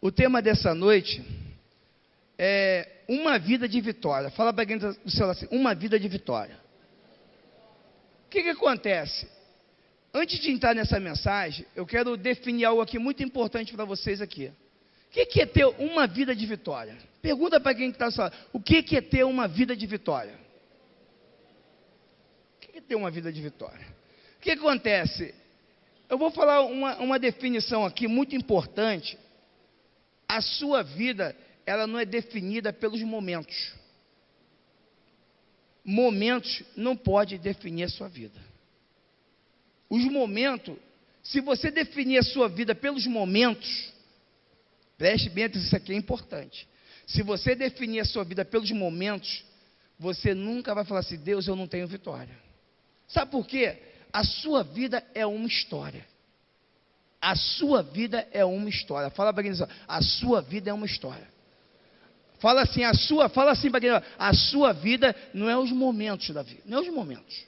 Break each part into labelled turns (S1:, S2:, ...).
S1: O tema dessa noite é uma vida de vitória. Fala para alguém do seu lado assim, uma vida de vitória. O que acontece? Antes de entrar nessa mensagem, eu quero definir algo aqui muito importante para vocês aqui. O que é ter uma vida de vitória? Pergunta para quem está do seu lado, o que é ter uma vida de vitória? O que é ter uma vida de vitória? O que acontece? Eu vou falar uma definição aqui muito importante. A sua vida, ela não é definida pelos momentos. Momentos não podem definir a sua vida. Os momentos, se você definir a sua vida pelos momentos, preste bem atenção, isso aqui é importante. Se você definir a sua vida pelos momentos, você nunca vai falar assim, Deus, eu não tenho vitória. Sabe por quê? A sua vida é uma história. A sua vida é uma história. Fala para quem diz, a sua vida é uma história. Fala assim para quem diz, a sua vida não é os momentos da vida. Não é os momentos.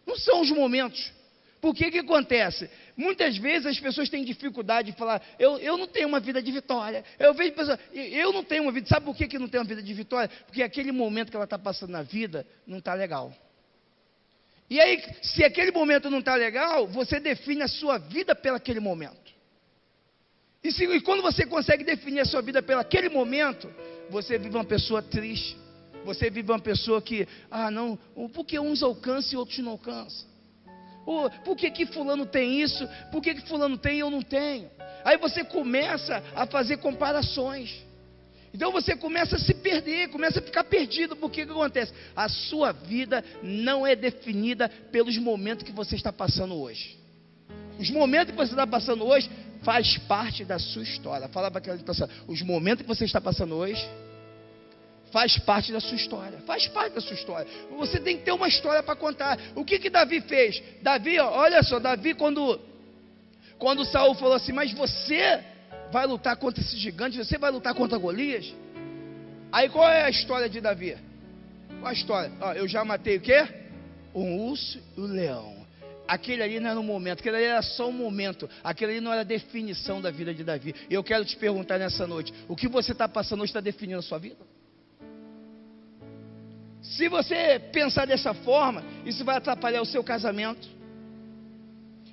S1: Não são os momentos. Por que acontece? Muitas vezes as pessoas têm dificuldade de falar, eu não tenho uma vida de vitória. Eu vejo pessoas, eu não tenho uma vida. Sabe por que não tem uma vida de vitória? Porque aquele momento que ela está passando na vida não está legal. E aí, se aquele momento não está legal, você define a sua vida pelaquele momento. E quando você consegue definir a sua vida pelaquele momento, você vive uma pessoa triste. Você vive uma pessoa que, não, porque uns alcançam e outros não alcançam. Por que fulano tem isso? Por que fulano tem e eu não tenho? Aí você começa a fazer comparações. Então você começa a se perder, começa a ficar perdido. Por que acontece? A sua vida não é definida pelos momentos que você está passando hoje. Os momentos que você está passando hoje faz parte da sua história. Fala para aquela pessoa, os momentos que você está passando hoje faz parte da sua história. Faz parte da sua história. Você tem que ter uma história para contar. O que Davi fez? Davi, olha só, Davi quando Saul falou assim, mas você vai lutar contra esse gigante, você vai lutar contra Golias? Aí qual é a história de Davi? Qual a história? Eu já matei o quê? Um urso e um leão. Aquele ali não era um momento, aquele ali era só um momento, aquele ali não era a definição da vida de Davi. E eu quero te perguntar nessa noite, o que você está passando hoje está definindo a sua vida? Se você pensar dessa forma, isso vai atrapalhar o seu casamento.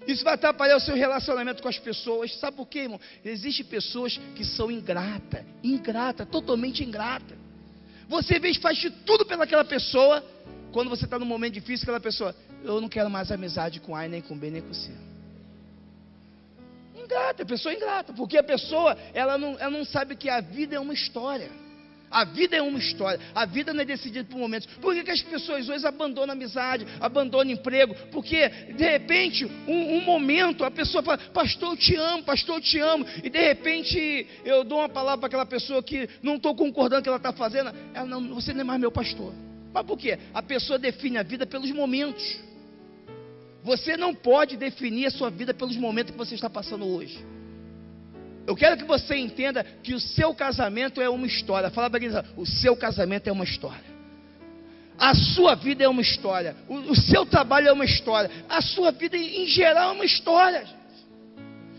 S1: Isso vai atrapalhar o seu relacionamento com as pessoas. Sabe por quê, irmão? Existem pessoas que são ingrata, totalmente ingrata. Você faz de tudo pelaquela pessoa. Quando você está num momento difícil, aquela pessoa, eu não quero mais amizade com A, nem com B, nem com C. Ingrata, pessoa ingrata. Porque a pessoa, ela não sabe que a vida é uma história. A vida é uma história, a vida não é decidida por momentos. Por que as pessoas hoje abandonam a amizade, abandonam o emprego? Porque de repente, um momento, a pessoa fala, pastor eu te amo, e de repente eu dou uma palavra para aquela pessoa que não estou concordando com o que ela está fazendo, ela não, você não é mais meu pastor. Mas por quê? A pessoa define a vida pelos momentos. Você não pode definir a sua vida pelos momentos que você está passando hoje. Eu quero que você entenda que o seu casamento é uma história. Fala para eles, o seu casamento é uma história. A sua vida é uma história. O seu trabalho é uma história. A sua vida em geral é uma história.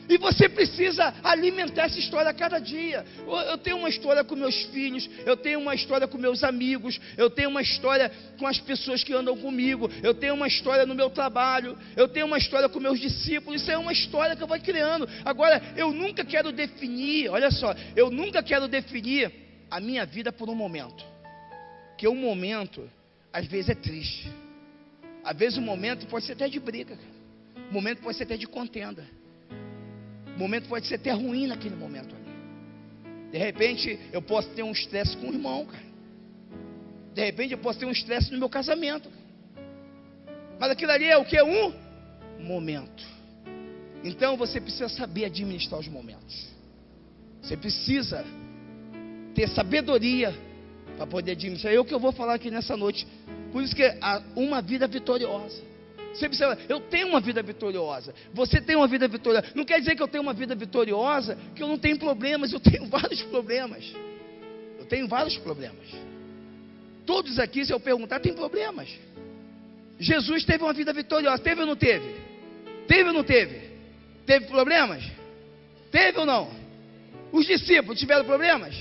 S1: E você precisa alimentar essa história a cada dia. Eu tenho uma história com meus filhos, eu tenho uma história com meus amigos, eu tenho uma história com as pessoas que andam comigo, eu tenho uma história no meu trabalho, eu tenho uma história com meus discípulos. Isso é uma história que eu vou criando. Agora, eu nunca quero definir, olha só, eu nunca quero definir a minha vida por um momento. Porque um momento, às vezes é triste. Às vezes o momento pode ser até de briga, o momento pode ser até de contenda. O momento pode ser até ruim naquele momento ali. De repente, eu posso ter um estresse com o irmão, cara. De repente, eu posso ter um estresse no meu casamento. Mas aquilo ali é o que? Um momento. Então, você precisa saber administrar os momentos. Você precisa ter sabedoria para poder administrar. É o que eu vou falar aqui nessa noite. Por isso que é uma vida vitoriosa. Você precisa, eu tenho uma vida vitoriosa. Você tem uma vida vitoriosa. Não quer dizer que eu tenho uma vida vitoriosa, que eu não tenho problemas. Eu tenho vários problemas. Eu tenho vários problemas. Todos aqui, se eu perguntar, tem problemas. Jesus teve uma vida vitoriosa. Teve ou não teve? Teve ou não teve? Teve problemas? Teve ou não? Os discípulos tiveram problemas,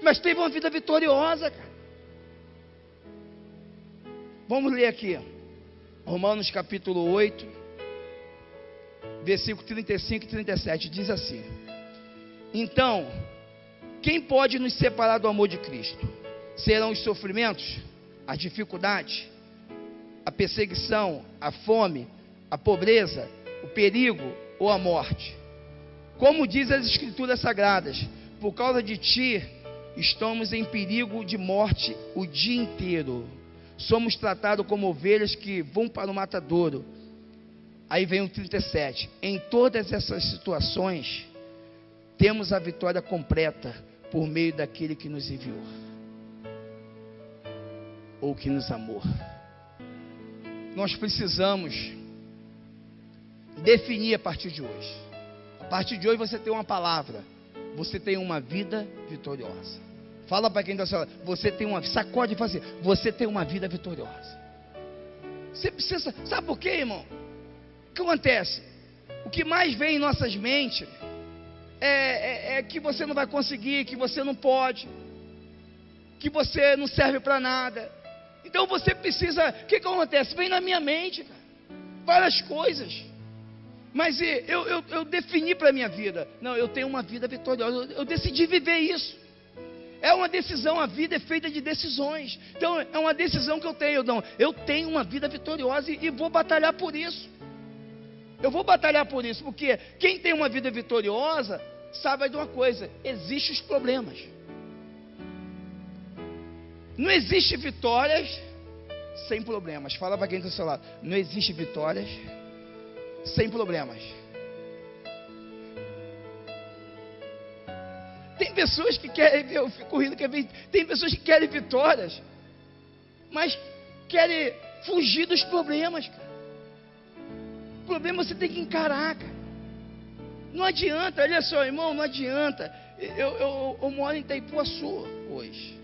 S1: mas teve uma vida vitoriosa, cara. Vamos ler aqui, Romanos capítulo 8, versículo 35 e 37, diz assim: então, quem pode nos separar do amor de Cristo? Serão os sofrimentos, as dificuldades, a perseguição, a fome, a pobreza, o perigo ou a morte? Como diz as Escrituras Sagradas, por causa de ti, estamos em perigo de morte o dia inteiro. Somos tratados como ovelhas que vão para o matadouro. Aí vem o 37. Em todas essas situações, temos a vitória completa por meio daquele que nos enviou, ou que nos amou. Nós precisamos definir a partir de hoje. A partir de hoje você tem uma palavra. Você tem uma vida vitoriosa. Fala para quem está falando, você tem uma, sacode e fala assim, você tem uma vida vitoriosa. Você precisa, sabe por quê, irmão? O que acontece? O que mais vem em nossas mentes é que você não vai conseguir, que você não pode, que você não serve para nada. Então você precisa, o que acontece? Vem na minha mente, cara, várias coisas. Mas eu defini para a minha vida, não, eu tenho uma vida vitoriosa, eu decidi viver isso. É uma decisão, a vida é feita de decisões. Então é uma decisão que eu tenho, não, eu tenho uma vida vitoriosa e vou batalhar por isso. Eu vou batalhar por isso, porque quem tem uma vida vitoriosa sabe de uma coisa: existem os problemas. Não existe vitórias sem problemas. Fala para quem está do seu lado, não existe vitórias sem problemas. Tem pessoas que querem, eu fico rindo, tem pessoas que querem vitórias, mas querem fugir dos problemas, cara. O problema você tem que encarar, cara. Não adianta, olha só, irmão, não adianta. Eu moro em Itaipuaçu hoje,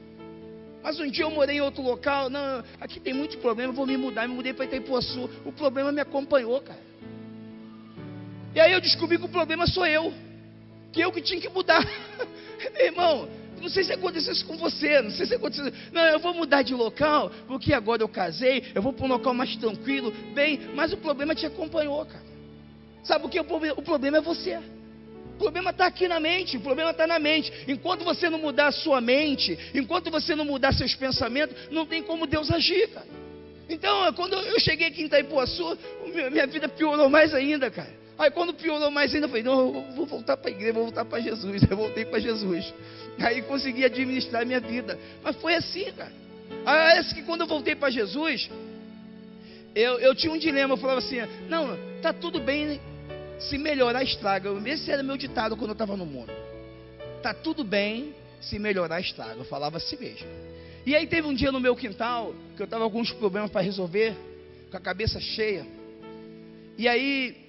S1: mas um dia eu morei em outro local. Não, aqui tem muito problema, eu vou me mudar. Me mudei para Itaipuaçu, o problema me acompanhou, cara. E aí eu descobri que o problema sou eu, que tinha que mudar. Meu irmão, não sei se aconteceu isso com você, não sei se aconteceu. Não, eu vou mudar de local, porque agora eu casei, eu vou para um local mais tranquilo, bem, mas o problema te acompanhou, cara. Sabe o que? O problema é você. O problema está aqui na mente, o problema está na mente. Enquanto você não mudar a sua mente, enquanto você não mudar seus pensamentos, não tem como Deus agir, cara. Então, quando eu cheguei aqui em Itaipuaçu, minha vida piorou mais ainda, cara. Aí quando piorou mais ainda, eu falei, não, eu vou voltar para a igreja, vou voltar para Jesus. Eu voltei para Jesus. Aí consegui administrar a minha vida. Mas foi assim, cara. Parece que quando eu voltei para Jesus, eu tinha um dilema. Eu falava assim, não, tá tudo bem, se melhorar estraga. Esse era meu ditado quando eu estava no mundo. Tá tudo bem, se melhorar estraga. Eu falava assim mesmo. E aí teve um dia no meu quintal, que eu estava com alguns problemas para resolver, com a cabeça cheia. E aí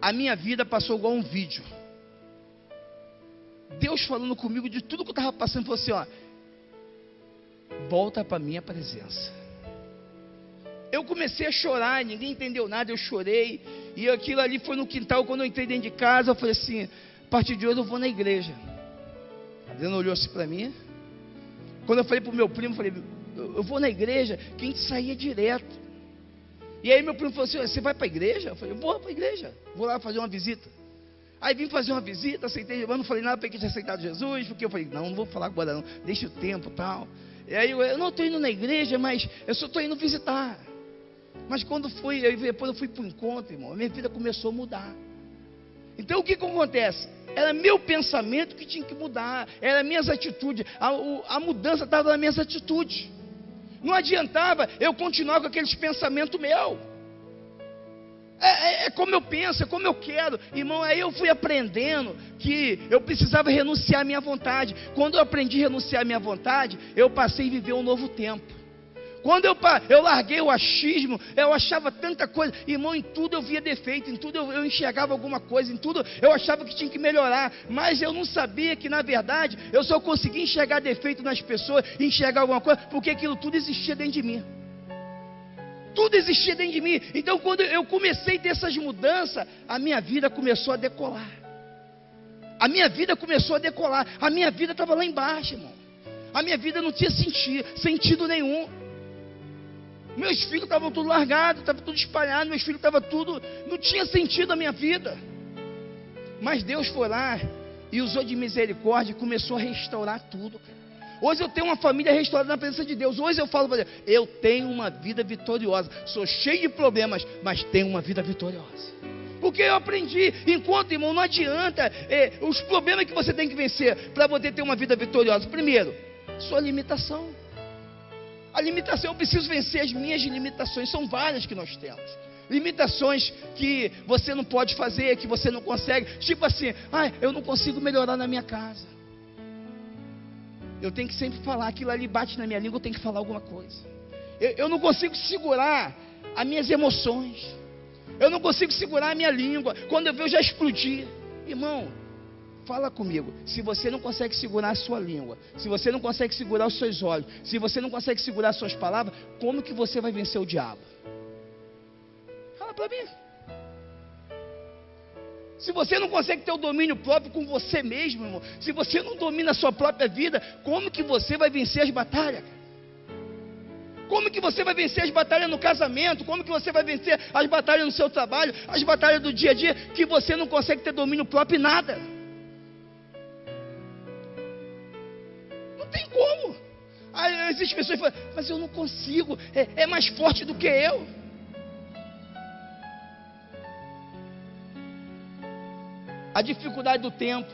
S1: a minha vida passou igual um vídeo. Deus falando comigo de tudo que eu estava passando, falou assim, ó, volta para a minha presença. Eu comecei a chorar, ninguém entendeu nada, eu chorei, e aquilo ali foi no quintal. Quando eu entrei dentro de casa, eu falei assim, a partir de hoje eu vou na igreja. A Adriana olhou assim para mim. Quando eu falei para o meu primo, eu falei, eu vou na igreja, que a gente saía direto. E aí meu primo falou assim, você vai para a igreja? Eu falei, vou para a igreja, vou lá fazer uma visita. Aí vim fazer uma visita, aceitei, mas não falei nada para que tinha aceitado Jesus, porque eu falei, não vou falar agora não, deixa o tempo e tal. E aí eu não estou indo na igreja, mas eu só estou indo visitar. Mas quando fui, depois eu fui para o encontro, irmão, a minha vida começou a mudar. Então o que acontece? Era meu pensamento que tinha que mudar, era minhas atitudes, a mudança estava nas minhas atitudes. Não adiantava eu continuar com aqueles pensamentos meus. É como eu penso, é como eu quero. Irmão, aí eu fui aprendendo que eu precisava renunciar à minha vontade. Quando eu aprendi a renunciar à minha vontade, eu passei a viver um novo tempo. Quando eu larguei o achismo, eu achava tanta coisa. Irmão, em tudo eu via defeito, em tudo eu enxergava alguma coisa, em tudo eu achava que tinha que melhorar. Mas eu não sabia que, na verdade, eu só conseguia enxergar defeito nas pessoas, enxergar alguma coisa, porque aquilo tudo existia dentro de mim. Tudo existia dentro de mim. Então, quando eu comecei a ter essas mudanças, a minha vida começou a decolar. A minha vida começou a decolar. A minha vida estava lá embaixo, irmão. A minha vida não tinha sentido nenhum. Meus filhos estavam tudo largados, estavam tudo espalhados. Meus filhos estavam tudo... Não tinha sentido a minha vida. Mas Deus foi lá e usou de misericórdia e começou a restaurar tudo. Hoje eu tenho uma família restaurada na presença de Deus. Hoje eu falo para Deus, eu tenho uma vida vitoriosa. Sou cheio de problemas, mas tenho uma vida vitoriosa. Porque eu aprendi, enquanto, irmão, não adianta os problemas que você tem que vencer para você ter uma vida vitoriosa. Primeiro, sua limitação. A limitação, eu preciso vencer as minhas limitações. São várias que nós temos. Limitações que você não pode fazer, que você não consegue. Tipo assim, eu não consigo melhorar na minha casa. Eu tenho que sempre falar, aquilo ali bate na minha língua, eu tenho que falar alguma coisa. Eu não consigo segurar as minhas emoções. Eu não consigo segurar a minha língua. Quando eu ver, eu já explodi. Irmão, fala comigo. Se você não consegue segurar a sua língua, se você não consegue segurar os seus olhos, se você não consegue segurar as suas palavras, como que você vai vencer o diabo? Fala para mim. Se você não consegue ter o domínio próprio com você mesmo, irmão, se você não domina a sua própria vida, como que você vai vencer as batalhas? Como que você vai vencer as batalhas no casamento? Como que você vai vencer as batalhas no seu trabalho? As batalhas do dia a dia, que você não consegue ter domínio próprio em nada? Não tem como. Existem pessoas que falam, mas eu não consigo, é mais forte do que eu. A dificuldade do tempo.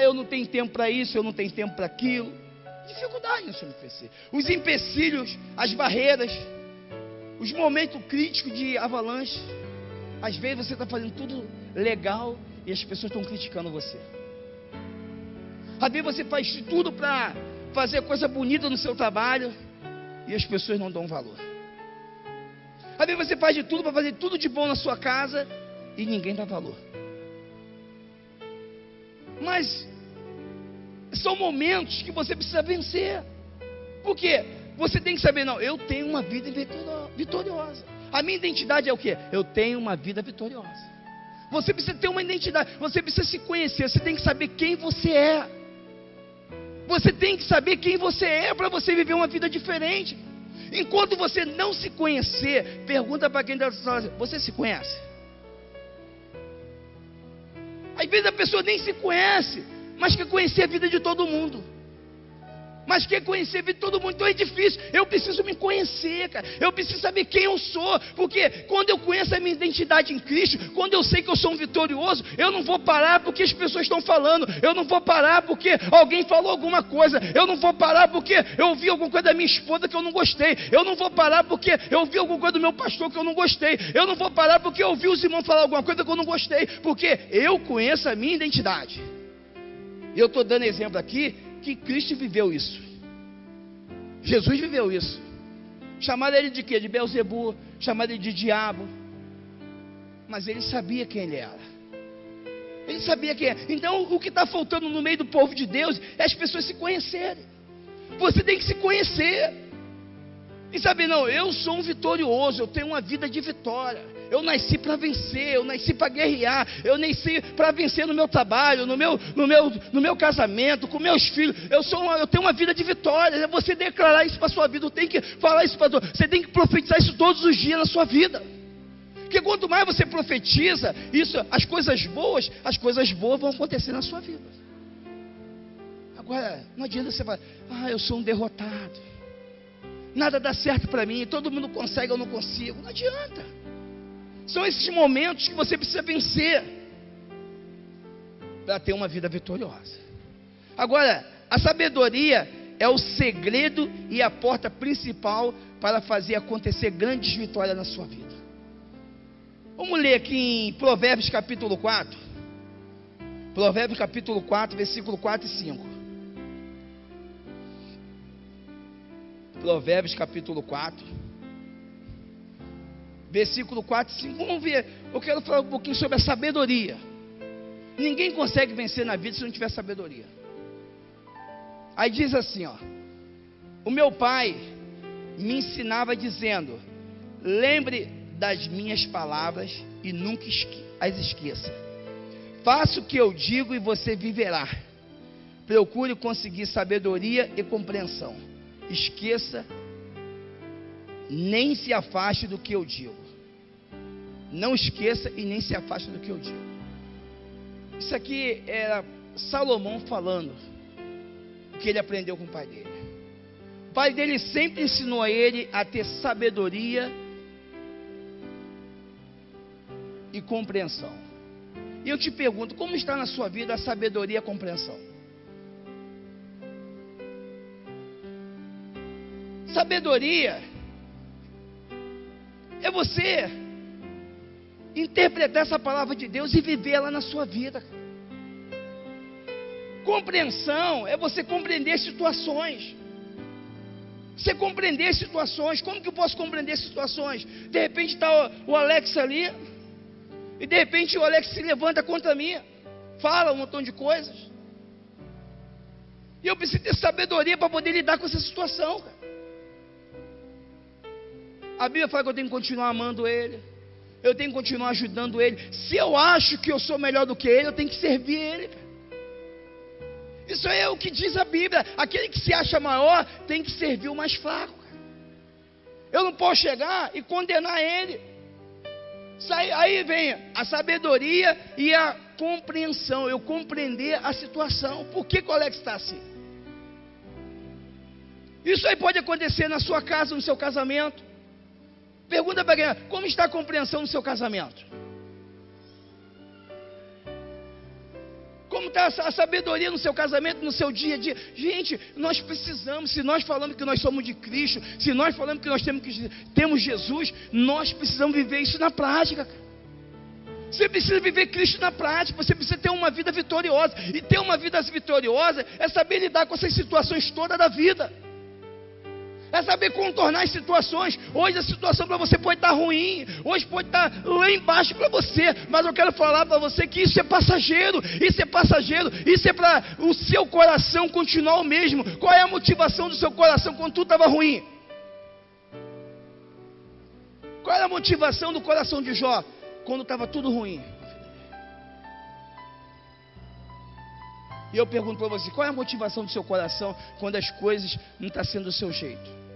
S1: Eu não tenho tempo para isso, eu não tenho tempo para aquilo. Dificuldade no seu vencer. Os empecilhos, as barreiras, os momentos críticos de avalanche. Às vezes você está fazendo tudo legal e as pessoas estão criticando você. Às vezes você faz tudo para fazer coisa bonita no seu trabalho e as pessoas não dão valor. Às vezes você faz de tudo para fazer tudo de bom na sua casa e ninguém dá valor. Mas são momentos que você precisa vencer. Por quê? Você tem que saber, não, eu tenho uma vida vitoriosa. A minha identidade é o quê? Eu tenho uma vida vitoriosa. Você precisa ter uma identidade, você precisa se conhecer, você tem que saber quem você é. Você tem que saber quem você é para você viver uma vida diferente. Enquanto você não se conhecer, pergunta para quem está falando, você se conhece? Às vezes a pessoa nem se conhece, mas quer conhecer a vida de todo mundo. Mas quer conhecer a vida de todo mundo, então é difícil. Eu preciso me conhecer, cara. Eu preciso saber quem eu sou. Porque quando eu conheço a minha identidade em Cristo, quando eu sei que eu sou um vitorioso, eu não vou parar porque as pessoas estão falando. Eu não vou parar porque alguém falou alguma coisa. Eu não vou parar porque eu ouvi alguma coisa da minha esposa que eu não gostei. Eu não vou parar porque eu ouvi alguma coisa do meu pastor que eu não gostei. Eu não vou parar porque eu ouvi os irmãos falar alguma coisa que eu não gostei. Porque eu conheço a minha identidade. Eu estou dando exemplo aqui que Cristo viveu isso. Jesus viveu isso. Chamaram ele de quê? De Beelzebu, chamaram ele de diabo. Mas ele sabia quem ele era. Ele sabia quem era. Então o que está faltando no meio do povo de Deus é as pessoas se conhecerem. Você tem que se conhecer. E saber, não, eu sou um vitorioso, eu tenho uma vida de vitória. Eu nasci para vencer, eu nasci para guerrear, eu nasci para vencer no meu trabalho, no meu casamento, com meus filhos. Eu tenho uma vida de vitória. É você declarar isso para a sua vida. Tem que falar isso para você tem que profetizar isso todos os dias na sua vida. Porque quanto mais você profetiza isso, as coisas boas vão acontecer na sua vida. Agora, não adianta você falar, eu sou um derrotado. Nada dá certo para mim, todo mundo consegue, eu não consigo. Não adianta. São esses momentos que você precisa vencer para ter uma vida vitoriosa. Agora, a sabedoria é o segredo e a porta principal para fazer acontecer grandes vitórias na sua vida. Vamos ler aqui em Provérbios capítulo 4. Provérbios capítulo 4, versículo 4 e 5. Provérbios capítulo 4, versículo 4 e 5. Vamos ver, eu quero falar um pouquinho sobre a sabedoria. Ninguém consegue vencer na vida se não tiver sabedoria. Aí diz assim, o meu pai me ensinava dizendo, lembre das minhas palavras e nunca as esqueça. Faça o que eu digo e você viverá. Procure conseguir sabedoria e compreensão. Esqueça, nem se afaste do que eu digo. Não esqueça e nem se afaste do que eu digo. Isso aqui era Salomão falando o que ele aprendeu com o pai dele. O pai dele sempre ensinou a ele a ter sabedoria e compreensão. E eu te pergunto, como está na sua vida a sabedoria e a compreensão? Sabedoria é você interpretar essa palavra de Deus e viver ela na sua vida. Compreensão é você compreender situações. Você compreender situações. Como que eu posso compreender situações? De repente está o Alex ali, e de repente o Alex se levanta contra mim, fala um montão de coisas, e eu preciso ter sabedoria para poder lidar com essa situação, cara. A Bíblia fala que eu tenho que continuar amando ele, eu tenho que continuar ajudando ele. Se eu acho que eu sou melhor do que ele, eu tenho que servir ele, cara. Isso é o que diz a Bíblia. Aquele que se acha maior tem que servir o mais fraco, cara. Eu não posso chegar e condenar ele. Aí vem a sabedoria e a compreensão. Eu compreender a situação. Por que o Alex está assim? Isso aí pode acontecer na sua casa, no seu casamento. Pergunta para alguém: como está a compreensão no seu casamento? Como está a sabedoria no seu casamento, no seu dia a dia? Gente, nós precisamos, se nós falamos que nós somos de Cristo, se nós falamos que nós temos Jesus, nós precisamos viver isso na prática. Você precisa viver Cristo na prática, você precisa ter uma vida vitoriosa. E ter uma vida vitoriosa é saber lidar com essas situações todas da vida. É saber contornar as situações. Hoje a situação para você pode estar ruim, hoje pode estar lá embaixo para você, mas eu quero falar para você que isso é passageiro. Isso é passageiro, isso é para o seu coração continuar o mesmo. Qual é a motivação do seu coração quando tudo estava ruim? Qual era a motivação do coração de Jó quando estava tudo ruim? E eu pergunto para você, qual é a motivação do seu coração quando as coisas não estão sendo do seu jeito?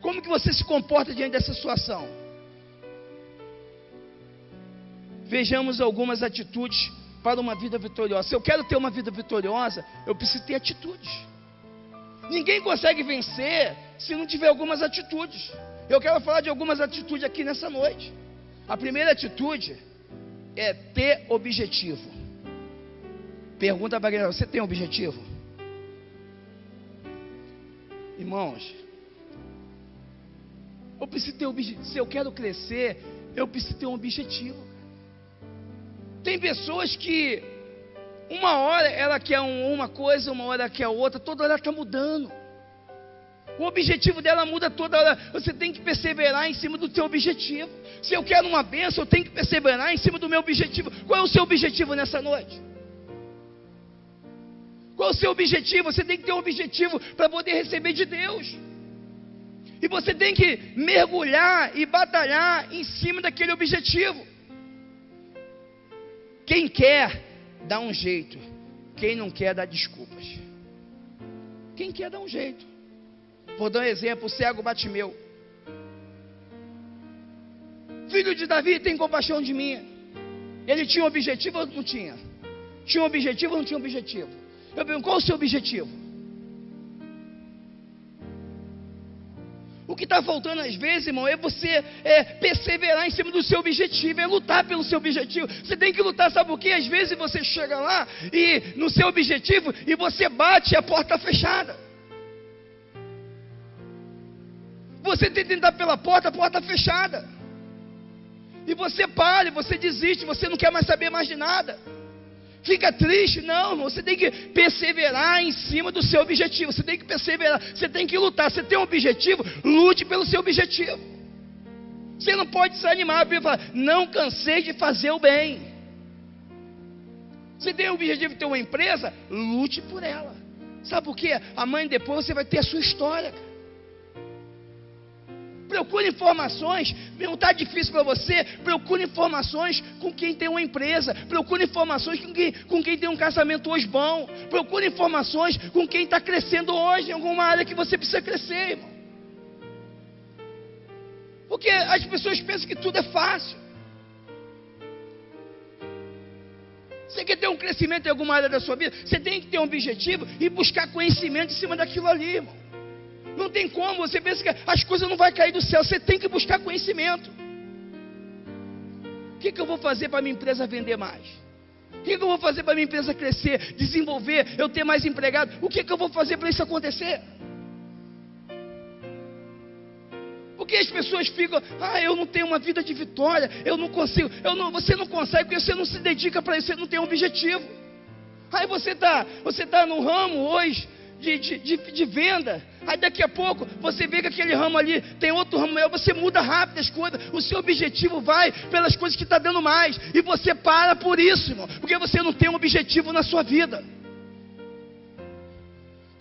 S1: Como que você se comporta diante dessa situação? Vejamos algumas atitudes para uma vida vitoriosa. Se eu quero ter uma vida vitoriosa, eu preciso ter atitudes. Ninguém consegue vencer se não tiver algumas atitudes. Eu quero falar de algumas atitudes aqui nessa noite. A primeira atitude é ter objetivo. Pergunta para alguém: você tem objetivo? Irmãos, eu preciso ter objetivo. Se eu quero crescer, eu preciso ter um objetivo. Tem pessoas que uma hora ela quer uma coisa, uma hora quer outra, toda hora está mudando. O objetivo dela muda toda hora. Você tem que perseverar em cima do seu objetivo. Se eu quero uma bênção, eu tenho que perseverar em cima do meu objetivo. Qual é o seu objetivo nessa noite? Qual é o seu objetivo? Você tem que ter um objetivo para poder receber de Deus. E você tem que mergulhar e batalhar em cima daquele objetivo. Quem quer, dá um jeito. Quem não quer, dá desculpas. Quem quer, dá um jeito. Vou dar um exemplo: o cego Batimeu. Filho de Davi, tem compaixão de mim. Ele tinha um objetivo ou não tinha? Tinha um objetivo ou não tinha um objetivo? Eu pergunto, qual é o seu objetivo? O que está faltando às vezes, irmão, é você perseverar em cima do seu objetivo, é lutar pelo seu objetivo. Você tem que lutar, sabe por quê? Às vezes você chega lá e no seu objetivo e você bate e a porta está fechada. Você tenta entrar pela porta, a porta está fechada. E você para, e você desiste, você não quer mais saber mais de nada. Fica triste? Não, irmão, você tem que perseverar em cima do seu objetivo. Você tem que perseverar, você tem que lutar. Você tem um objetivo, lute pelo seu objetivo. Você não pode desanimar. A Bíblia fala: não cansei de fazer o bem. Você tem o objetivo de ter uma empresa, lute por ela. Sabe por quê? Amanhã depois você vai ter a sua história. Procure informações. Não está difícil para você? Procure informações com quem tem uma empresa. Procure informações com quem tem um casamento hoje bom. Procure informações com quem está crescendo hoje em alguma área que você precisa crescer, irmão. Porque as pessoas pensam que tudo é fácil. Você quer ter um crescimento em alguma área da sua vida? Você tem que ter um objetivo e buscar conhecimento em cima daquilo ali, irmão. Não tem como, você pensa que as coisas não vão cair do céu. Você tem que buscar conhecimento. O que eu vou fazer para a minha empresa vender mais? O que eu vou fazer para a minha empresa crescer, desenvolver, eu ter mais empregados? O que eu vou fazer para isso acontecer? Porque as pessoas ficam, eu não tenho uma vida de vitória, eu não consigo, você não consegue porque você não se dedica para isso, você não tem um objetivo. Aí você tá no ramo hoje de venda, aí daqui a pouco você vê que aquele ramo ali tem outro ramo maior, você muda rápido as coisas, o seu objetivo vai pelas coisas que está dando mais, e você para por isso, irmão, porque você não tem um objetivo na sua vida.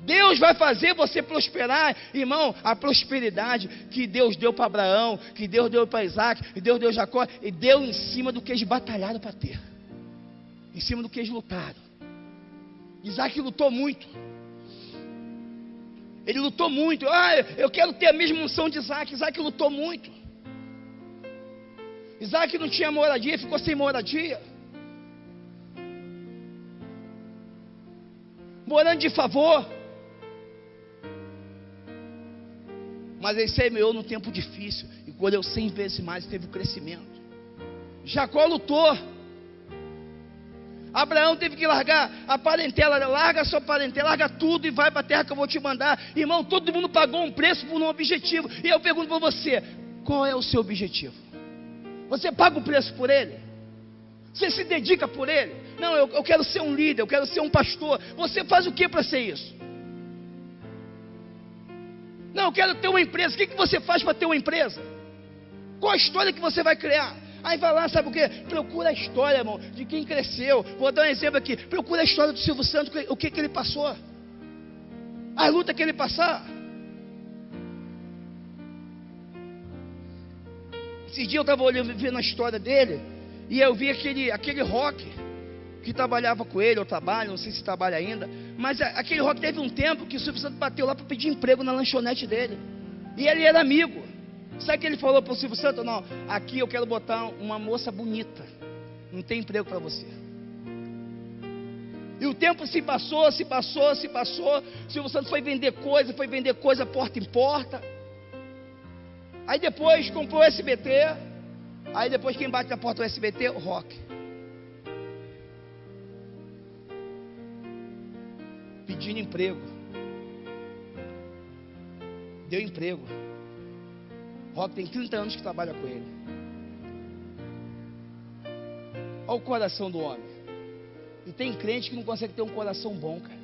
S1: Deus vai fazer você prosperar, irmão. A prosperidade que Deus deu para Abraão, que Deus deu para Isaac, que Deus deu para Jacó, e deu em cima do que eles batalharam para ter, em cima do que eles lutaram. Isaac lutou muito. Ele lutou muito. Eu quero ter a mesma unção de Isaac. Isaac lutou muito. Isaac não tinha moradia, ficou sem moradia, morando de favor. Mas ele semeou num tempo difícil e colheu 100 vezes mais, teve um crescimento. Jacó lutou. Abraão teve que largar a parentela, larga a sua parentela, larga tudo e vai para a terra que eu vou te mandar. Irmão, todo mundo pagou um preço por um objetivo. E eu pergunto para você, qual é o seu objetivo? Você paga o preço por ele? Você se dedica por ele? Não, eu quero ser um líder, eu quero ser um pastor. Você faz o que para ser isso? Não, eu quero ter uma empresa. O que você faz para ter uma empresa? Qual a história que você vai criar? Aí vai lá, sabe o que? Procura a história, irmão, de quem cresceu. Vou dar um exemplo aqui. Procura a história do Silvio Santos, o que ele passou, a luta que ele passou. Esse dia eu estava olhando, vendo a história dele, e eu vi aquele rock que trabalhava com ele, ou trabalha, não sei se trabalha ainda, mas aquele rock teve um tempo que o Silvio Santos bateu lá para pedir emprego na lanchonete dele, e ele era amigo. Sabe o que ele falou para o Silvio Santos? Não, aqui eu quero botar uma moça bonita, não tem emprego para você. E o tempo se passou, o Silvio Santos foi vender coisa porta em porta. Aí depois comprou o SBT, aí depois quem bate na porta do SBT? O rock. Pedindo emprego. Deu emprego. Rock tem 30 anos que trabalha com ele. Olha o coração do homem. E tem crente que não consegue ter um coração bom, cara.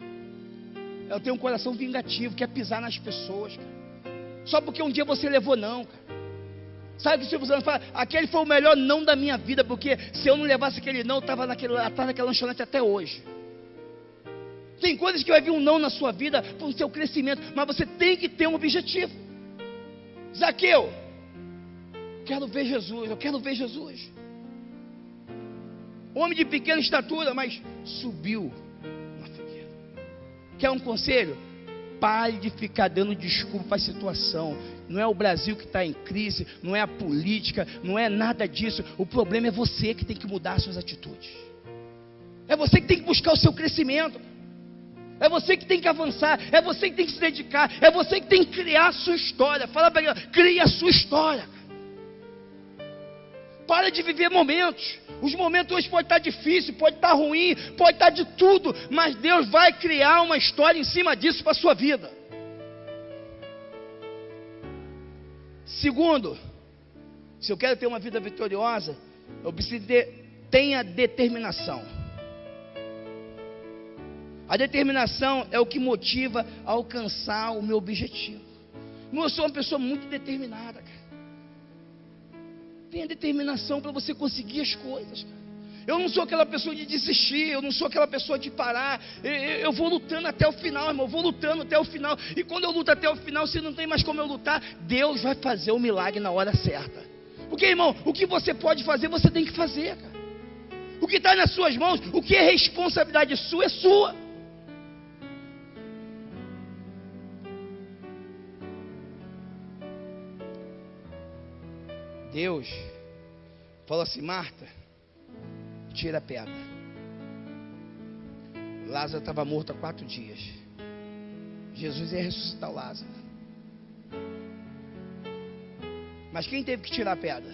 S1: Eu tenho um coração vingativo, quer pisar nas pessoas, cara. Só porque um dia você levou não, cara. Sabe o que o Silvio Santos fala? Aquele foi o melhor não da minha vida, porque se eu não levasse aquele não, eu estava atrás daquela lanchonete até hoje. Tem coisas que vai vir um não na sua vida para o seu crescimento, mas você tem que ter um objetivo. Zaqueu, quero ver Jesus, eu quero ver Jesus. Homem de pequena estatura, mas subiu na figueira. Quer um conselho? Pare de ficar dando desculpa para a situação. Não é o Brasil que está em crise, não é a política, não é nada disso. O problema é você que tem que mudar as suas atitudes. É você que tem que buscar o seu crescimento. É você que tem que avançar, é você que tem que se dedicar, é você que tem que criar a sua história. Fala para ele, cria a sua história. Para de viver momentos. Os momentos hoje podem estar difíceis, pode estar ruim, pode estar de tudo, mas Deus vai criar uma história em cima disso para a sua vida. Segundo, se eu quero ter uma vida vitoriosa, eu preciso tenha determinação. A determinação é o que motiva a alcançar o meu objetivo. Eu sou uma pessoa muito determinada, cara. Tenha determinação para você conseguir as coisas, cara. Eu não sou aquela pessoa de desistir, eu não sou aquela pessoa de parar. Eu vou lutando até o final, irmão, eu vou lutando até o final. E quando eu luto até o final, se não tem mais como eu lutar, Deus vai fazer o milagre na hora certa. Porque, irmão, o que você pode fazer, você tem que fazer, cara. O que está nas suas mãos, o que é responsabilidade sua, é sua. Deus falou assim: Marta, tira a pedra. Lázaro estava morto há 4 dias. Jesus ia ressuscitar o Lázaro. Mas quem teve que tirar a pedra?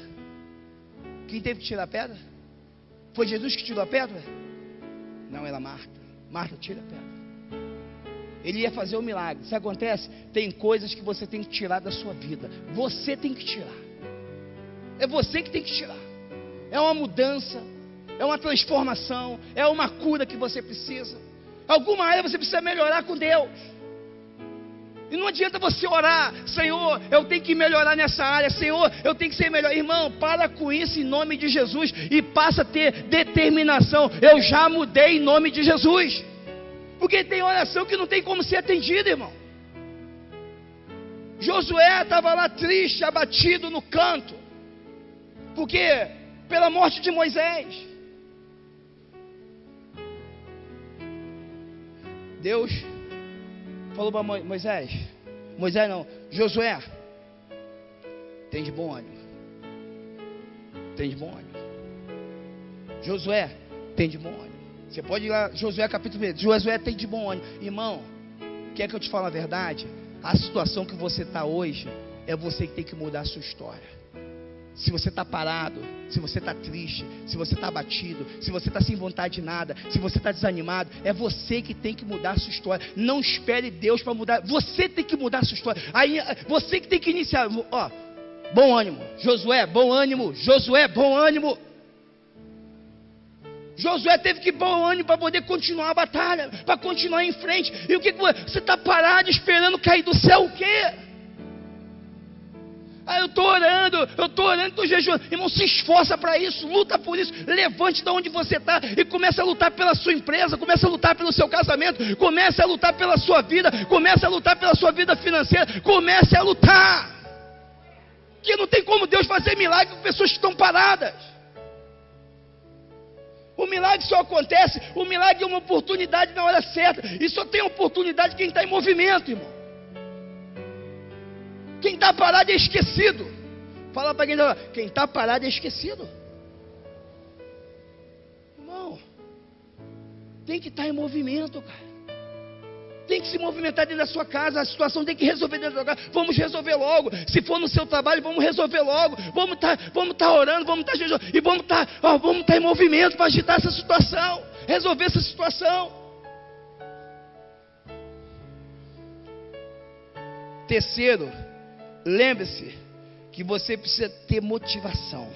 S1: Quem teve que tirar a pedra? Foi Jesus que tirou a pedra? Não, era Marta. Marta, tira a pedra. Ele ia fazer o milagre. Sabe o que acontece? Tem coisas que você tem que tirar da sua vida. Você tem que tirar. É você que tem que tirar. É uma mudança, é uma transformação, é uma cura que você precisa. Alguma área você precisa melhorar com Deus. E não adianta você orar: Senhor, eu tenho que melhorar nessa área, Senhor, eu tenho que ser melhor. Irmão, para com isso em nome de Jesus e passa a ter determinação. Eu já mudei em nome de Jesus. Porque tem oração que não tem como ser atendida, irmão. Josué estava lá triste, abatido no canto. Porque pela morte de Moisés. Deus falou para Moisés, Josué, tem de bom ânimo. Tem de bom ânimo. Josué, tem de bom ânimo. Você pode ir lá, Josué capítulo 1. Josué tem de bom ânimo. Irmão, quer que eu te fale a verdade? A situação que você está hoje, é você que tem que mudar a sua história. Se você está parado, se você está triste, se você está abatido, se você está sem vontade de nada, se você está desanimado, é você que tem que mudar a sua história. Não espere Deus para mudar. Você tem que mudar a sua história. Aí, você que tem que iniciar. Ó, bom ânimo, Josué, bom ânimo, Josué, bom ânimo. Josué teve que bom ânimo para poder continuar a batalha, para continuar em frente. E o que você está parado esperando cair do céu o quê? Eu estou orando, estou jejuando. Irmão, se esforça para isso, luta por isso. Levante de onde você está e comece a lutar pela sua empresa, comece a lutar pelo seu casamento, comece a lutar pela sua vida, comece a lutar pela sua vida financeira, comece a lutar. Que não tem como Deus fazer milagre com pessoas que estão paradas. O milagre só acontece, o milagre é uma oportunidade na hora certa. E só tem oportunidade quem está em movimento, irmão. Quem está parado é esquecido. Fala para quem está parado é esquecido. Irmão, tem que estar em movimento, cara. Tem que se movimentar dentro da sua casa. A situação tem que resolver dentro da sua casa. Vamos resolver logo. Se for no seu trabalho, vamos resolver logo. Vamos estar orando, vamos estar jejuando. E vamos estar em movimento para agitar essa situação. Resolver essa situação. Terceiro, lembre-se que você precisa ter motivação.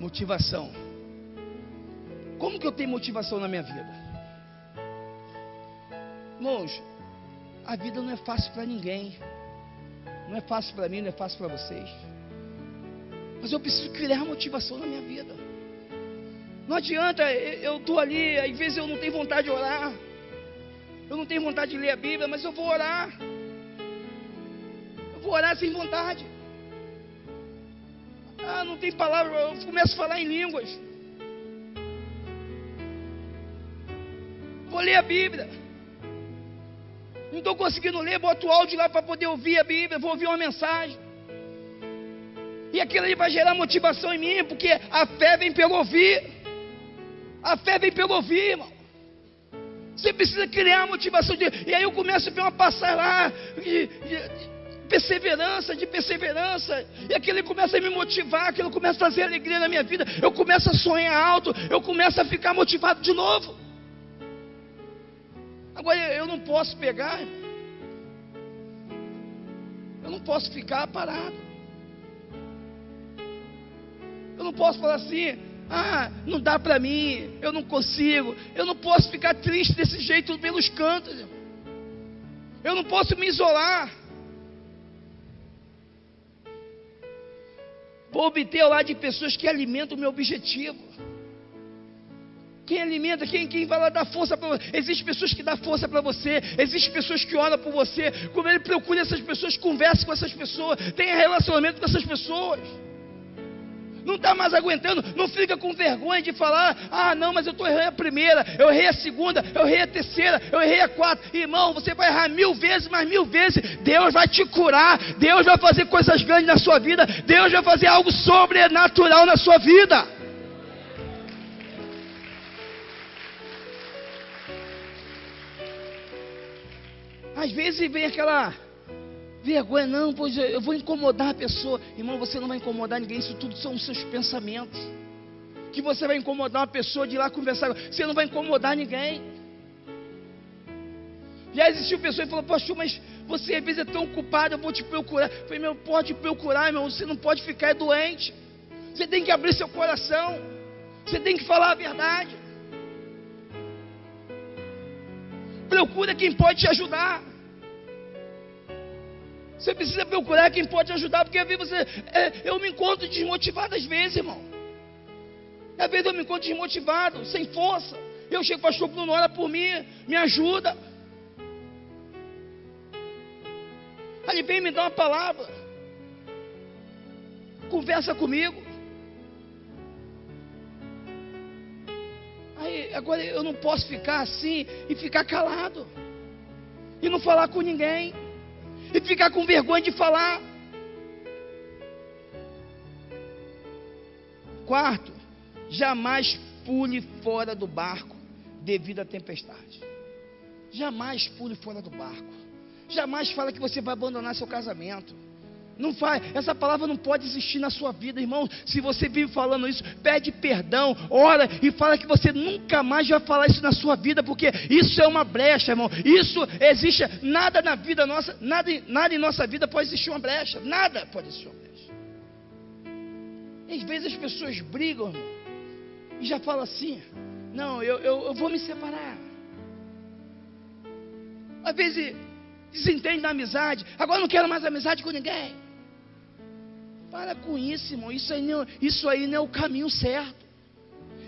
S1: Motivação. Como que eu tenho motivação na minha vida? Irmãos, a vida não é fácil para ninguém. Não é fácil para mim, não é fácil para vocês. Mas eu preciso criar motivação na minha vida. Não adianta, eu estou ali, às vezes eu não tenho vontade de orar. Eu não tenho vontade de ler a Bíblia, mas eu vou orar. Eu vou orar sem vontade. Não tem palavra, eu começo a falar em línguas. Vou ler a Bíblia. Não estou conseguindo ler, boto o áudio lá para poder ouvir a Bíblia. Vou ouvir uma mensagem. E aquilo ali vai gerar motivação em mim, porque a fé vem pelo ouvir. A fé vem pelo ouvir, irmão. Você precisa criar motivação. E aí eu começo a ver uma passagem lá de perseverança. E aquilo começa a me motivar, aquilo começa a trazer alegria na minha vida. Eu começo a sonhar alto, eu começo a ficar motivado de novo. Agora eu não posso pegar, irmão. Eu não posso ficar parado. Eu não posso falar assim: não dá para mim, eu não consigo. Eu não posso ficar triste desse jeito pelos cantos, irmão. Eu não posso me isolar. Vou obter ao lado de pessoas que alimentam o meu objetivo. Quem alimenta, quem vai lá dar força para você. Existem pessoas que dão força para você. Existem pessoas que oram por você. Como ele procura essas pessoas, converse com essas pessoas. Tenha relacionamento com essas pessoas. Não está mais aguentando. Não fica com vergonha de falar: ah, não, mas eu errei a primeira, eu errei a segunda, eu errei a terceira, eu errei a quarta. Irmão, você vai errar 1000 vezes, mais 1000 vezes. Deus vai te curar. Deus vai fazer coisas grandes na sua vida. Deus vai fazer algo sobrenatural na sua vida. Às vezes vem aquela vergonha: não, pois eu vou incomodar a pessoa. Irmão, você não vai incomodar ninguém, isso tudo são os seus pensamentos. Que você vai incomodar uma pessoa de ir lá conversar, você não vai incomodar ninguém. Já existiu pessoa que falou: pastor, mas você às vezes é tão ocupado, eu vou te procurar. Eu falei: meu, pode procurar, irmão, você não pode ficar doente. Você tem que abrir seu coração, você tem que falar a verdade. Procura quem pode te ajudar. Você precisa procurar quem pode te ajudar, porque às vezes eu me encontro desmotivado às vezes, irmão. Às vezes eu me encontro desmotivado, sem força. Eu chego: pastor Bruno, ora por mim, me ajuda. Aí ele vem me dar uma palavra, conversa comigo. Aí agora eu não posso ficar assim e ficar calado, e não falar com ninguém, e ficar com vergonha de falar. Quarto, jamais pule fora do barco devido à tempestade. Jamais pule fora do barco. Jamais fala que você vai abandonar seu casamento. Não faz. Essa palavra não pode existir na sua vida, irmão. Se você vive falando isso, pede perdão, ora e fala que você nunca mais vai falar isso na sua vida, porque isso é uma brecha, irmão. Isso existe. Nada na vida nossa, nada em nossa vida pode existir uma brecha. Nada pode existir uma brecha. E às vezes as pessoas brigam, irmão, e já falam assim: não, eu vou me separar. Às vezes desentende da amizade: agora não quero mais amizade com ninguém. Para com isso, irmão. Isso aí não é o caminho certo.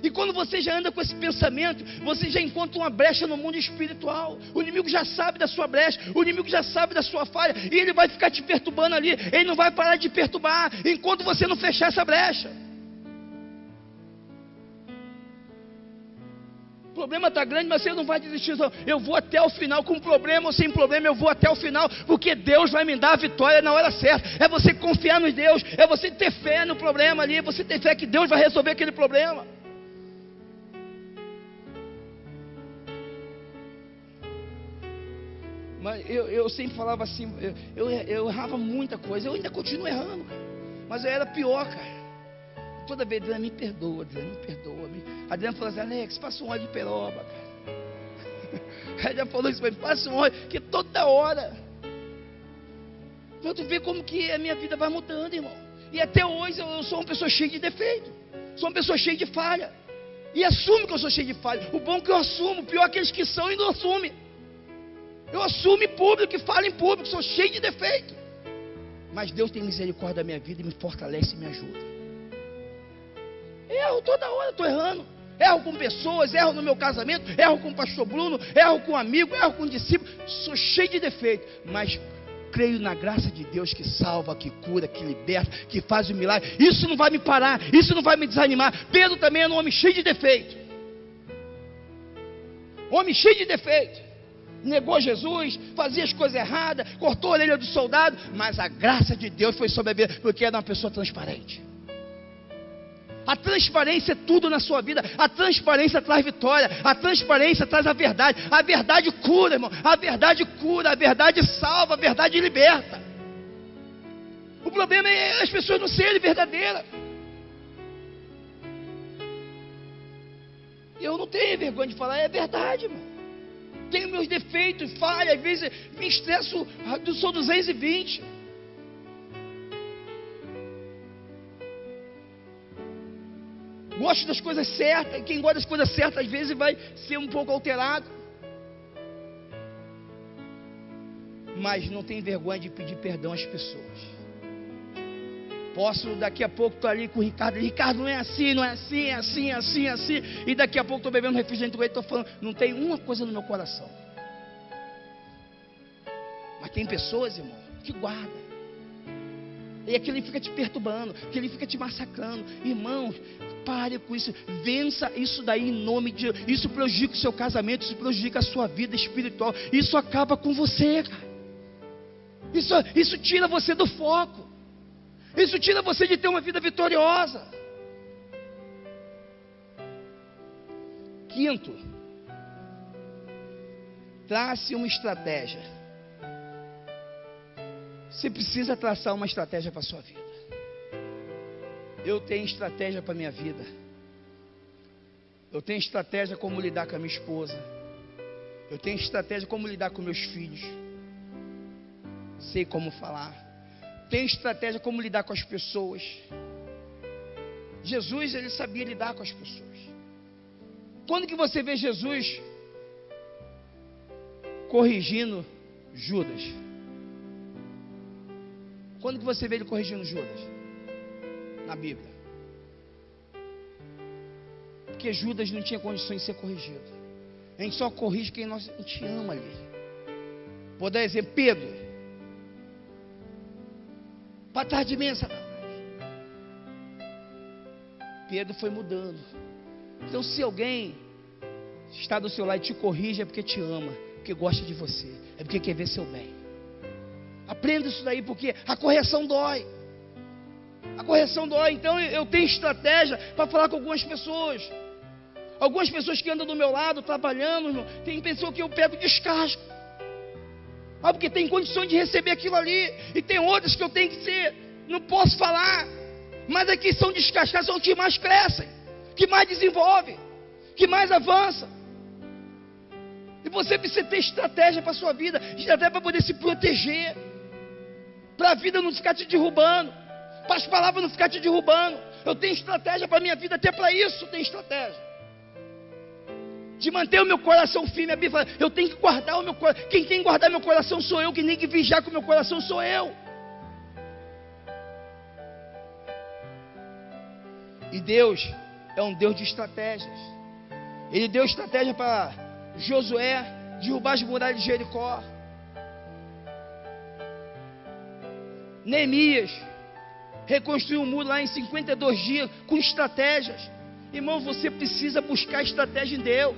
S1: E quando você já anda com esse pensamento, você já encontra uma brecha no mundo espiritual. O inimigo já sabe da sua brecha, o inimigo já sabe da sua falha, e ele vai ficar te perturbando ali. Ele não vai parar de perturbar enquanto você não fechar essa brecha. O problema está grande, mas você não vai desistir, não. Eu vou até o final, com problema ou sem problema, eu vou até o final, porque Deus vai me dar a vitória na hora certa. É você confiar no Deus, é você ter fé no problema ali, é você ter fé que Deus vai resolver aquele problema. Mas eu sempre falava assim, eu errava muita coisa, eu ainda continuo errando, cara. Mas eu era pior, cara. Toda vez: Adriana, me perdoa, Adriana, me perdoa. A Adriana falou assim: Alex, passa um óleo de peroba, cara. Ela já falou isso para mim: passa um óleo, que toda hora. Então tu vê como que a minha vida vai mudando, irmão. E até hoje eu sou uma pessoa cheia de defeito, sou uma pessoa cheia de falha, e assumo que eu sou cheio de falha. O bom é que eu assumo, o pior é aqueles que são e não assumem. Eu assumo em público e falo em público, sou cheio de defeito. Mas Deus tem misericórdia da minha vida e me fortalece e me ajuda. Erro toda hora, estou errando. Erro com pessoas, erro no meu casamento, erro com o pastor Bruno, erro com amigo, erro com discípulo. Sou cheio de defeito, mas creio na graça de Deus que salva, que cura, que liberta, que faz o milagre. Isso não vai me parar, isso não vai me desanimar. Pedro também era um homem cheio de defeito. Homem cheio de defeito. Negou Jesus, fazia as coisas erradas, cortou a orelha do soldado, mas a graça de Deus foi sobre a vida, porque era uma pessoa transparente. A transparência é tudo na sua vida. A transparência traz vitória. A transparência traz a verdade. A verdade cura, irmão. A verdade cura. A verdade salva. A verdade liberta. O problema é as pessoas não serem verdadeiras. Eu não tenho vergonha de falar, é verdade, irmão. Tenho meus defeitos, falhas, às vezes me estresso, sou 220. Gosto das coisas certas. Quem gosta das coisas certas às vezes vai ser um pouco alterado, mas não tem vergonha de pedir perdão às pessoas. Posso, daqui a pouco, estou ali com o Ricardo. Ricardo, não é assim, não é assim, é assim, é assim, é assim. E daqui a pouco estou bebendo refrigerante com ele, estou falando, não tem uma coisa no meu coração. Mas tem pessoas, irmão, que guardam. E aquilo fica te perturbando, aquilo fica te massacrando. Irmão, pare com isso. Vença isso daí em nome de Deus. Isso prejudica o seu casamento, isso prejudica a sua vida espiritual. Isso acaba com você, cara. Isso tira você do foco. Isso tira você de ter uma vida vitoriosa. Quinto, trace uma estratégia. Você precisa traçar uma estratégia para a sua vida. Eu tenho estratégia para a minha vida. Eu tenho estratégia como lidar com a minha esposa. Eu tenho estratégia como lidar com meus filhos. Sei como falar. Tenho estratégia como lidar com as pessoas. Jesus, ele sabia lidar com as pessoas. Quando que você vê Jesus corrigindo Judas? Quando que você vê ele corrigindo Judas? Na Bíblia. Porque Judas não tinha condições de ser corrigido. A gente só corrige quem a gente ama ali. Vou dar exemplo, Pedro. Para trás de mim, Satanás. Pedro foi mudando. Então, se alguém está do seu lado e te corrige, é porque te ama, porque gosta de você, é porque quer ver seu bem. Aprenda isso daí, porque a correção dói. A correção dói. Então eu tenho estratégia para falar com algumas pessoas. Algumas pessoas que andam do meu lado, trabalhando, irmão, tem pessoa que eu pego descasco. Porque tem condições de receber aquilo ali. E tem outras que eu tenho que ser, não posso falar. Mas aqui são descascados, são os que mais crescem, que mais desenvolvem, que mais avançam. E você precisa ter estratégia para a sua vida, estratégia para poder se proteger, para a vida não ficar te derrubando, para as palavras não ficar te derrubando. Eu tenho estratégia para a minha vida, até para isso eu tenho estratégia. De manter o meu coração firme. A Bíblia fala, eu tenho que guardar o meu coração. Quem tem que guardar meu coração sou eu. Quem tem que vigiar com o meu coração sou eu. E Deus é um Deus de estratégias. Ele deu estratégia para Josué derrubar as muralhas de Jericó. Neemias reconstruiu o muro lá em 52 dias com estratégias. Irmão, você precisa buscar estratégia em Deus.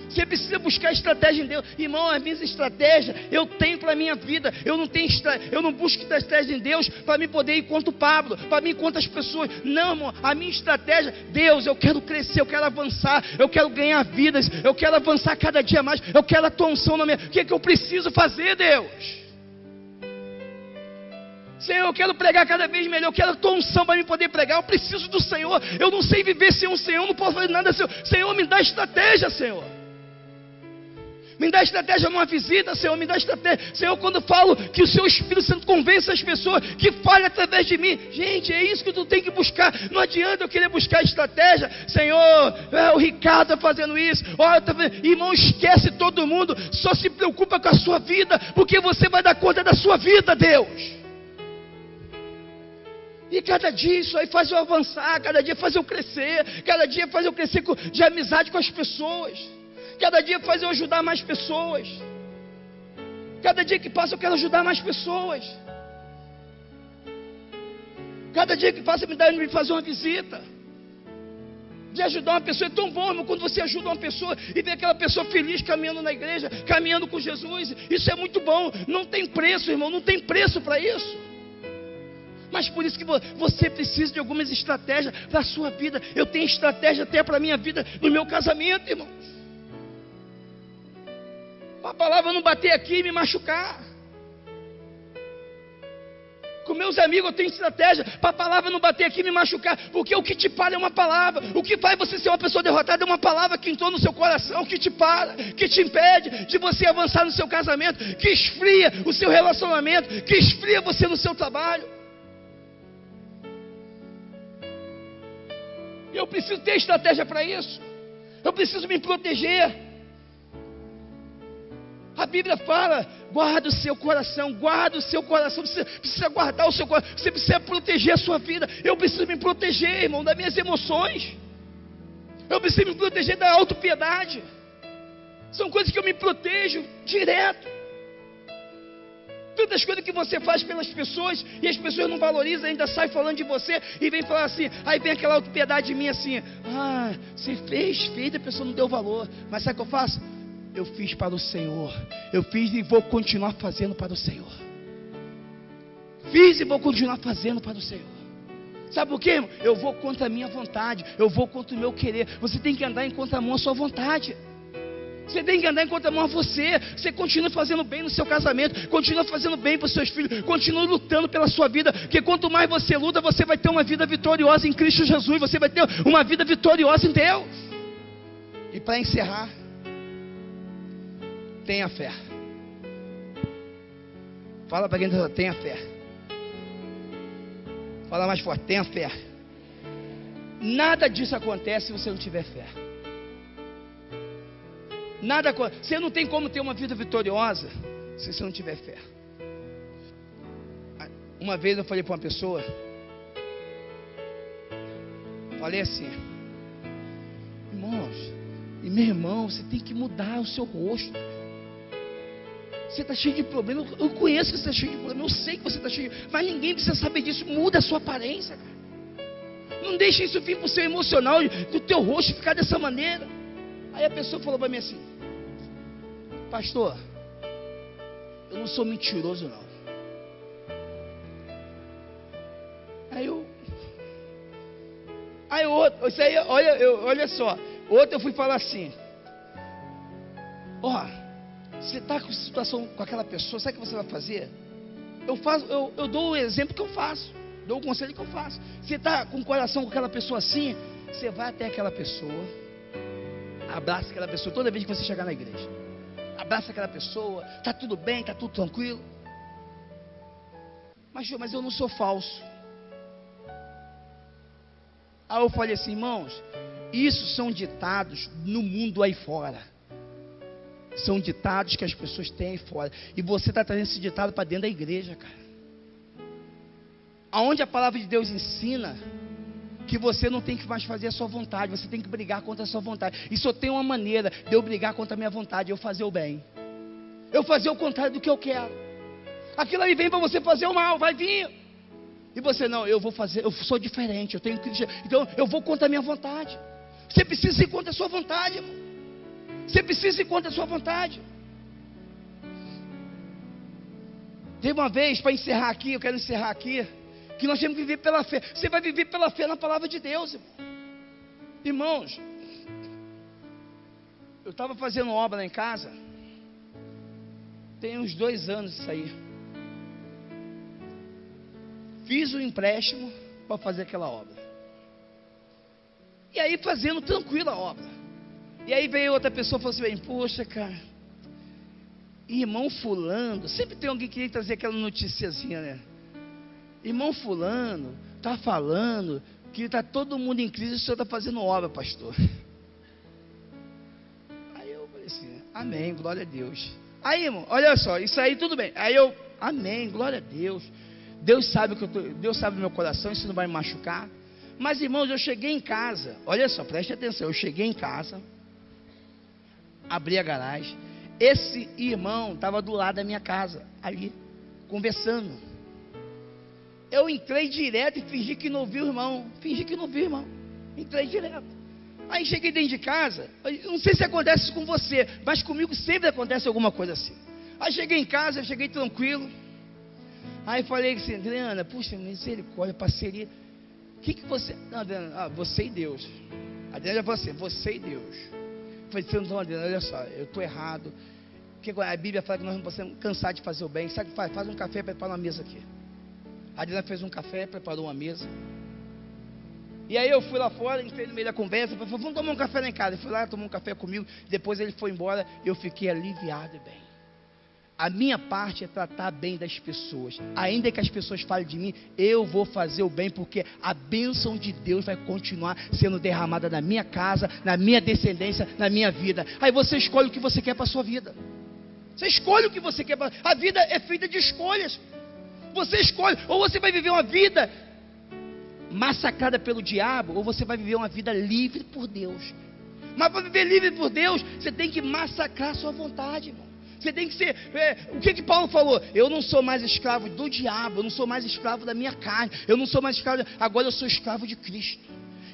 S1: Você precisa buscar estratégia em Deus. Irmão, as minhas estratégias eu tenho para a minha vida. Eu não busco estratégia em Deus para me poder ir contra o Pablo, para mim contra as pessoas. Não, irmão, a minha estratégia, Deus, eu quero crescer, eu quero avançar, eu quero ganhar vidas, eu quero avançar cada dia mais, eu quero a tua unção na minha. O que é que eu preciso fazer, Deus? Senhor, eu quero pregar cada vez melhor, eu quero a tua unção para me poder pregar, eu preciso do Senhor, eu não sei viver sem o Senhor, não posso fazer nada sem o Senhor. Senhor, me dá estratégia, Senhor. Me dá estratégia numa visita, Senhor, me dá estratégia. Senhor, quando eu falo que o seu Espírito Santo convence as pessoas, que fale através de mim. Gente, é isso que tu tem que buscar. Não adianta eu querer buscar estratégia. Senhor, o Ricardo está fazendo isso. Olha, irmão, esquece todo mundo. Só se preocupa com a sua vida, porque você vai dar conta da sua vida, Deus. E cada dia isso aí faz eu avançar, cada dia faz eu crescer, cada dia faz eu crescer de amizade com as pessoas, cada dia faz eu ajudar mais pessoas, cada dia que passa eu quero ajudar mais pessoas, cada dia que passa me dá de fazer uma visita, de ajudar uma pessoa. É tão bom, irmão, quando você ajuda uma pessoa e vê aquela pessoa feliz caminhando na igreja, caminhando com Jesus. Isso é muito bom, não tem preço, irmão, não tem preço para isso. Mas por isso que você precisa de algumas estratégias para a sua vida. Eu tenho estratégia até para a minha vida, no meu casamento, irmão. Para a palavra não bater aqui e me machucar. Com meus amigos eu tenho estratégia para a palavra não bater aqui e me machucar. Porque o que te para é uma palavra. O que faz você ser uma pessoa derrotada é uma palavra que entrou no seu coração, que te para, que te impede de você avançar no seu casamento, que esfria o seu relacionamento, que esfria você no seu trabalho. Eu preciso ter estratégia para isso. Eu preciso me proteger. A Bíblia fala, guarda o seu coração, você precisa guardar o seu coração, você precisa proteger a sua vida. Eu preciso me proteger, irmão, das minhas emoções. Eu preciso me proteger da autopiedade. São coisas que eu me protejo direto. Tantas coisas que você faz pelas pessoas e as pessoas não valorizam, ainda sai falando de você e vem falar assim, aí vem aquela autopiedade minha assim, você fez, a pessoa não deu valor, mas sabe o que eu faço? Eu fiz para o Senhor, eu fiz e vou continuar fazendo para o Senhor. Fiz e vou continuar fazendo para o Senhor. Sabe por quê? Eu vou contra a minha vontade, eu vou contra o meu querer. Você tem que andar em contramão à sua vontade. Você tem que andar em contramão a você. Você continua fazendo bem no seu casamento, continua fazendo bem para os seus filhos, continua lutando pela sua vida, porque quanto mais você luta, você vai ter uma vida vitoriosa em Cristo Jesus, você vai ter uma vida vitoriosa em Deus. E para encerrar, tenha fé. Fala para quem está, tenha fé. Fala mais forte, tenha fé. Nada disso acontece se você não tiver fé. Nada, você não tem como ter uma vida vitoriosa se você não tiver fé. Uma vez eu falei para uma pessoa, falei assim, irmãos e meu irmão, você tem que mudar o seu rosto. Você está cheio de problema. Eu conheço que você está cheio de problema, eu sei que você está cheio, mas ninguém precisa saber disso. Muda a sua aparência, cara. Não deixe isso vir para o seu emocional, do teu rosto ficar dessa maneira. Aí a pessoa falou para mim assim, pastor, eu não sou mentiroso não. Olha só, outro eu fui falar assim, você está com situação com aquela pessoa, sabe o que você vai fazer? Eu dou o exemplo que eu faço, dou o conselho que eu faço. Você está com o coração com aquela pessoa assim, você vai até aquela pessoa, abraça aquela pessoa toda vez que você chegar na igreja. Abraça aquela pessoa, está tudo bem, está tudo tranquilo. Mas eu não sou falso. Aí eu falei assim, irmãos, isso são ditados no mundo aí fora. São ditados que as pessoas têm aí fora. E você está trazendo esse ditado para dentro da igreja, cara. Aonde a palavra de Deus ensina que você não tem que mais fazer a sua vontade, você tem que brigar contra a sua vontade. E só tem uma maneira de eu brigar contra a minha vontade, eu fazer o bem. Eu fazer o contrário do que eu quero. Aquilo ali vem para você fazer o mal, vai vir. E você, não, eu vou fazer, eu sou diferente, eu tenho que, então eu vou contra a minha vontade. Você precisa ir contra a sua vontade, irmão. Você precisa ir contra a sua vontade. Teve uma vez, para encerrar aqui, eu quero encerrar aqui, que nós temos que viver pela fé. Você vai viver pela fé na palavra de Deus, irmão. Irmãos, eu estava fazendo obra lá em casa, tem uns 2 anos isso aí. Fiz um empréstimo para fazer aquela obra. E aí fazendo tranquila a obra. E aí veio outra pessoa e falou assim, poxa, cara, irmão fulano, sempre tem alguém que queria trazer aquela noticiazinha, né? Irmão fulano está falando que está todo mundo em crise e o senhor está fazendo obra, pastor. Aí eu falei assim, amém, glória a Deus. Aí, irmão, olha só, isso aí tudo bem. Aí eu, amém, glória a Deus. Deus sabe Deus sabe o meu coração, isso não vai me machucar. Mas, irmãos, eu cheguei em casa, olha só, preste atenção, eu cheguei em casa, abri a garagem, esse irmão estava do lado da minha casa, ali, conversando. Eu entrei direto e fingi que não vi o irmão, entrei direto. Aí cheguei dentro de casa, não sei se acontece isso com você, mas comigo sempre acontece alguma coisa assim. Aí cheguei em casa, eu cheguei tranquilo. Aí falei assim, Adriana, puxa, misericórdia, parceria. O que você... Não, Adriana, você e Deus. A Adriana já falou assim, você e Deus. Eu falei, não, Adriana, olha só, eu estou errado. Porque a Bíblia fala que nós não podemos cansar de fazer o bem. Sabe o que faz? Faz um café e prepara uma mesa aqui. A Adriana fez um café, preparou uma mesa. E aí eu fui lá fora, entrei no meio da conversa, falei, vamos tomar um café lá em casa. Ele foi lá, tomou um café comigo, depois ele foi embora, eu fiquei aliviado e bem. A minha parte é tratar bem das pessoas. Ainda que as pessoas falem de mim, eu vou fazer o bem, porque a bênção de Deus vai continuar sendo derramada na minha casa, na minha descendência, na minha vida. Aí você escolhe o que você quer para a sua vida. Você escolhe o que você quer. A vida é feita de escolhas. Você escolhe, ou você vai viver uma vida massacrada pelo diabo, ou você vai viver uma vida livre por Deus. Mas para viver livre por Deus, você tem que massacrar a sua vontade, irmão. Você tem que ser, o que Paulo falou? Eu não sou mais escravo do diabo, eu não sou mais escravo da minha carne, eu não sou mais escravo, agora eu sou escravo de Cristo.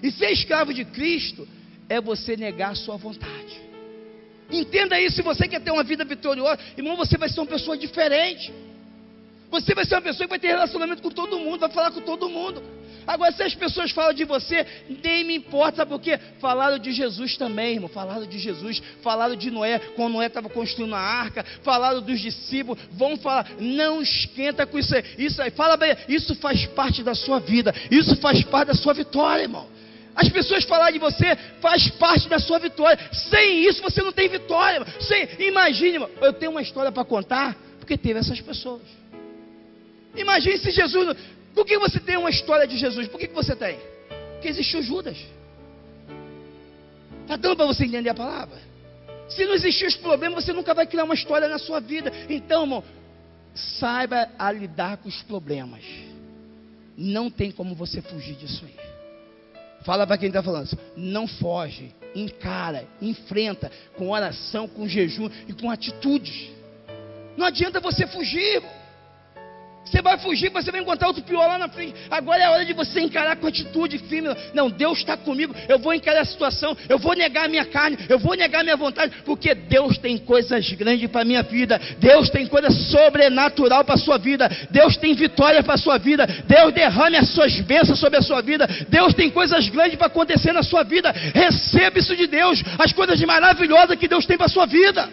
S1: E ser escravo de Cristo é você negar a sua vontade. Entenda isso. Se você quer ter uma vida vitoriosa, irmão, você vai ser uma pessoa diferente. Você vai ser uma pessoa que vai ter relacionamento com todo mundo, vai falar com todo mundo. Agora, se as pessoas falam de você, nem me importa, sabe por quê? Falaram de Jesus também, irmão. Falaram de Jesus, falaram de Noé, quando Noé estava construindo a arca, falaram dos discípulos, vão falar, não esquenta com isso aí. Isso aí, fala bem, isso faz parte da sua vida, isso faz parte da sua vitória, irmão. As pessoas falarem de você, faz parte da sua vitória. Sem isso, você não tem vitória, irmão. Imagine, irmão, eu tenho uma história para contar, porque teve essas pessoas. Imagine se Jesus... Por que você tem uma história de Jesus? Por que você tem? Porque existiu Judas. Está dando para você entender a palavra? Se não existir os problemas, você nunca vai criar uma história na sua vida. Então, irmão, saiba a lidar com os problemas. Não tem como você fugir disso aí. Fala para quem está falando. Não foge, encara, enfrenta com oração, com jejum e com atitudes. Não adianta você fugir, irmão. Você vai fugir, você vai encontrar outro pior lá na frente. Agora é a hora de você encarar com atitude firme. Não, Deus está comigo, eu vou encarar a situação, eu vou negar a minha carne, eu vou negar a minha vontade, porque Deus tem coisas grandes para a minha vida. Deus tem coisa sobrenatural para a sua vida. Deus tem vitória para a sua vida. Deus derrame as suas bênçãos sobre a sua vida. Deus tem coisas grandes para acontecer na sua vida. Receba isso de Deus, as coisas maravilhosas que Deus tem para a sua vida.